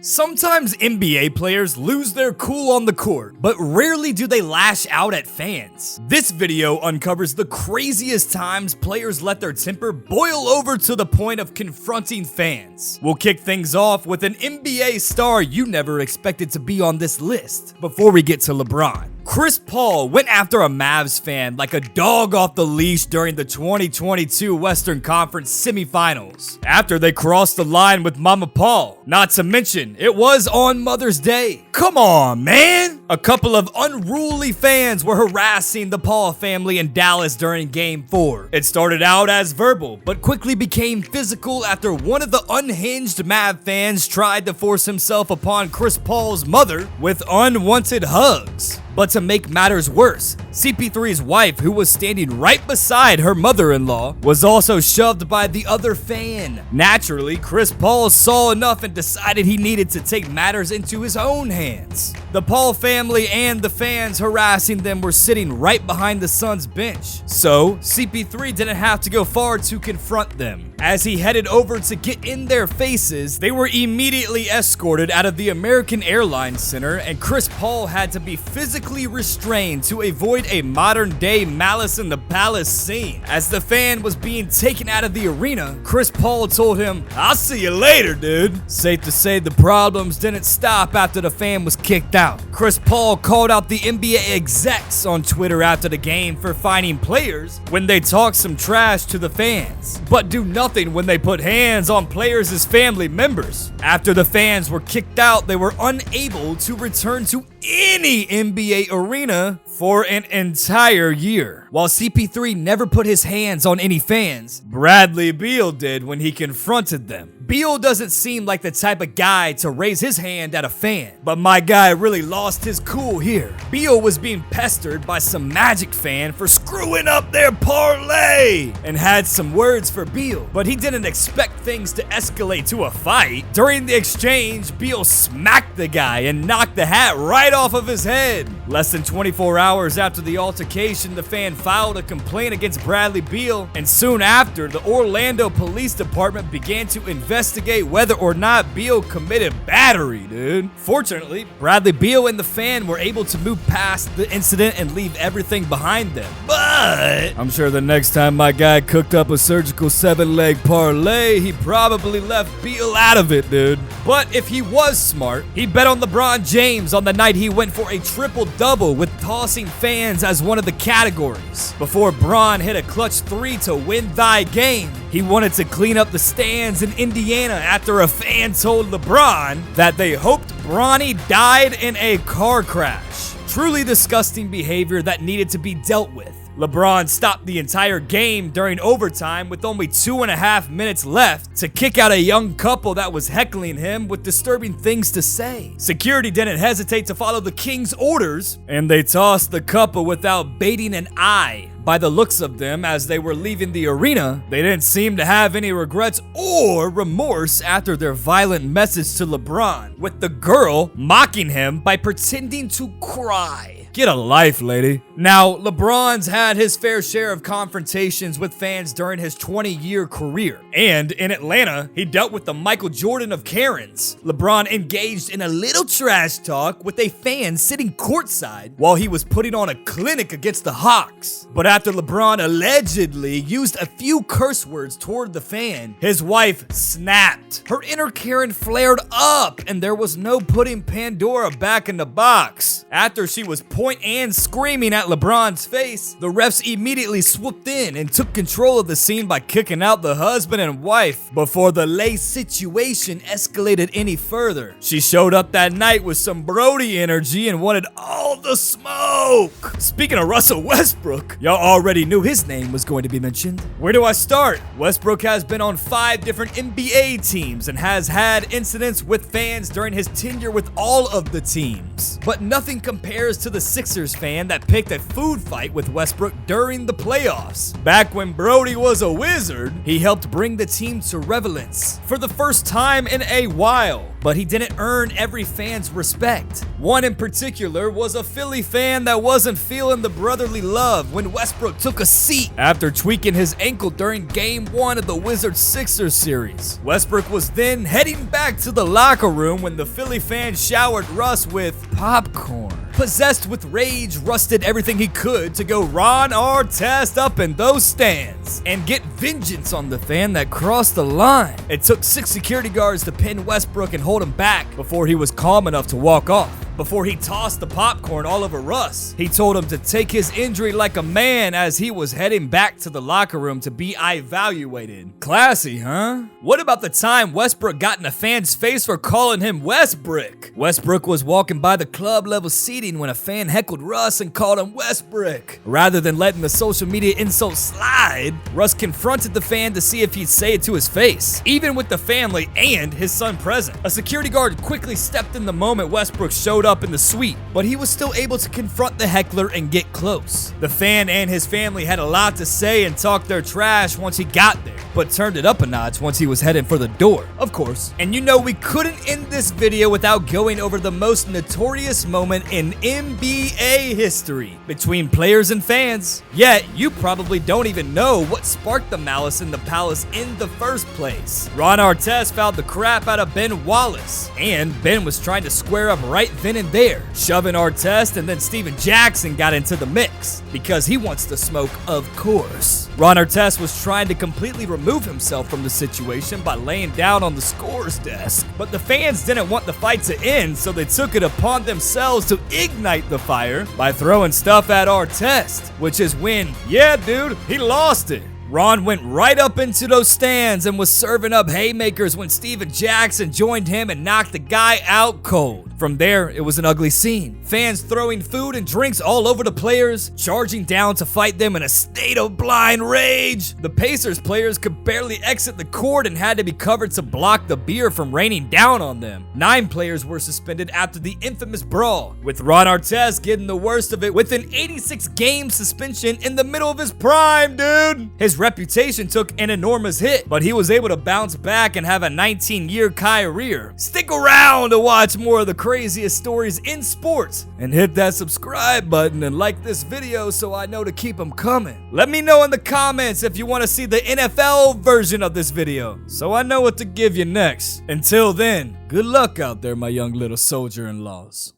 Sometimes NBA players lose their cool on the court, but rarely do they lash out at fans. This video uncovers the craziest times players let their temper boil over to the point of confronting fans. We'll kick things off with an NBA star you never expected to be on this list. Before we get to LeBron, Chris Paul went after a Mavs fan like a dog off the leash during the 2022 Western Conference semifinals, after they crossed the line with Mama Paul. Not to mention, it was on Mother's Day. Come on, man! A couple of unruly fans were harassing the Paul family in Dallas during Game 4. It started out as verbal, but quickly became physical after one of the unhinged Mav fans tried to force himself upon Chris Paul's mother with unwanted hugs. But to make matters worse, CP3's wife, who was standing right beside her mother-in-law, was also shoved by the other fan. Naturally, Chris Paul saw enough and decided he needed to take matters into his own hands. The Paul family and the fans harassing them were sitting right behind the Suns bench, so CP3 didn't have to go far to confront them. As he headed over to get in their faces, they were immediately escorted out of the American Airlines Center, and Chris Paul had to be physically restrained to avoid a modern-day Malice in the Palace scene. As the fan was being taken out of the arena, Chris Paul told him, "I'll see you later, dude." Safe to say the problems didn't stop after the fan was kicked out. Chris Paul called out the NBA execs on Twitter after the game for fining players when they talk some trash to the fans, but do nothing when they put hands on players as family members. After the fans were kicked out, they were unable to return to any NBA arena for an entire year. While CP3 never put his hands on any fans, Bradley Beal did when he confronted them. Beal doesn't seem like the type of guy to raise his hand at a fan, but my guy really lost his cool here. Beal was being pestered by some Magic fan for screwing up their parlay and had some words for Beal, but he didn't expect things to escalate to a fight. During the exchange, Beal smacked the guy and knocked the hat right off of his head. Less than 24 hours after the altercation, the fan filed a complaint against Bradley Beal, and soon after, the Orlando Police Department began to investigate whether or not Beal committed battery, dude. Fortunately, Bradley Beal and the fan were able to move past the incident and leave everything behind them. But I'm sure the next time my guy cooked up a surgical 7-leg parlay, he probably left Beal out of it, dude. But if he was smart, he bet on LeBron James on the night he went for a triple-double with tossing fans as one of the categories. Before Bron hit a clutch 3 to win thy game, he wanted to clean up the stands in Indiana after a fan told LeBron that they hoped Bronny died in a car crash. Truly disgusting behavior that needed to be dealt with. LeBron stopped the entire game during overtime with only 2.5 minutes left to kick out a young couple that was heckling him with disturbing things to say. Security didn't hesitate to follow the King's orders, and they tossed the couple without batting an eye. By the looks of them, as they were leaving the arena, they didn't seem to have any regrets or remorse after their violent message to LeBron, with the girl mocking him by pretending to cry. Get a life, lady. Now, LeBron's had his fair share of confrontations with fans during his 20-year career. And in Atlanta, he dealt with the Michael Jordan of Karens. LeBron engaged in a little trash talk with a fan sitting courtside while he was putting on a clinic against the Hawks. But after LeBron allegedly used a few curse words toward the fan, his wife snapped. Her inner Karen flared up, and there was no putting Pandora back in the box. After she was point and screaming at LeBron's face, the refs immediately swooped in and took control of the scene by kicking out the husband and wife before the lay situation escalated any further. She showed up that night with some Brody energy and wanted all the smoke. Speaking of Russell Westbrook, y'all already knew his name was going to be mentioned. Where do I start? Westbrook has been on 5 different NBA teams and has had incidents with fans during his tenure with all of the teams. But nothing compares to the Sixers fan that picked a food fight with Westbrook during the playoffs. Back when Brody was a wizard, he helped bring the team to relevance for the first time in a while, but he didn't earn every fan's respect. One in particular was a Philly fan that wasn't feeling the brotherly love when Westbrook took a seat after tweaking his ankle during Game 1 of the Wizards-Sixers series. Westbrook was then heading back to the locker room when the Philly fan showered Russ with popcorn. Possessed with rage, Russ did everything he could to go Ron Artest up in those stands and get vengeance on the fan that crossed the line. It took 6 security guards to pin Westbrook and hold him back before he was calm enough to walk off. Before he tossed the popcorn all over Russ, he told him to take his injury like a man as he was heading back to the locker room to be evaluated. Classy, huh? What about the time Westbrook got in a fan's face for calling him Westbrook? Westbrook was walking by the club level seating when a fan heckled Russ and called him Westbrook. Rather than letting the social media insult slide, Russ confronted the fan to see if he'd say it to his face, even with the family and his son present. A security guard quickly stepped in the moment Westbrook showed up in the suite, but he was still able to confront the heckler and get close. The fan and his family had a lot to say and talk their trash once he got there, but turned it up a notch once he was heading for the door, of course. And you know we couldn't end this video without going over the most notorious moment in NBA history between players and fans. Yet, you probably don't even know what sparked the malice in the palace in the first place. Ron Artest fouled the crap out of Ben Wallace, and Ben was trying to square up right then and there, shoving Artest, and then Steven Jackson got into the mix because he wants to smoke, of course. Ron Artest was trying to completely remove himself from the situation by laying down on the scorer's desk, but the fans didn't want the fight to end, so they took it upon themselves to ignite the fire by throwing stuff at Artest, which is when, yeah dude, he lost it. Ron went right up into those stands and was serving up haymakers when Steven Jackson joined him and knocked the guy out cold. From there, it was an ugly scene. Fans throwing food and drinks all over the players, charging down to fight them in a state of blind rage. The Pacers players could barely exit the court and had to be covered to block the beer from raining down on them. 9 players were suspended after the infamous brawl, with Ron Artest getting the worst of it with an 86-game suspension in the middle of his prime, dude. His reputation took an enormous hit, but he was able to bounce back and have a 19-year career. Stick around to watch more of the craziest stories in sports, and hit that subscribe button and like this video so I know to keep them coming. Let me know in the comments if you want to see the NFL version of this video, so I know what to give you next. Until then, good luck out there, my young little soldier-in-laws.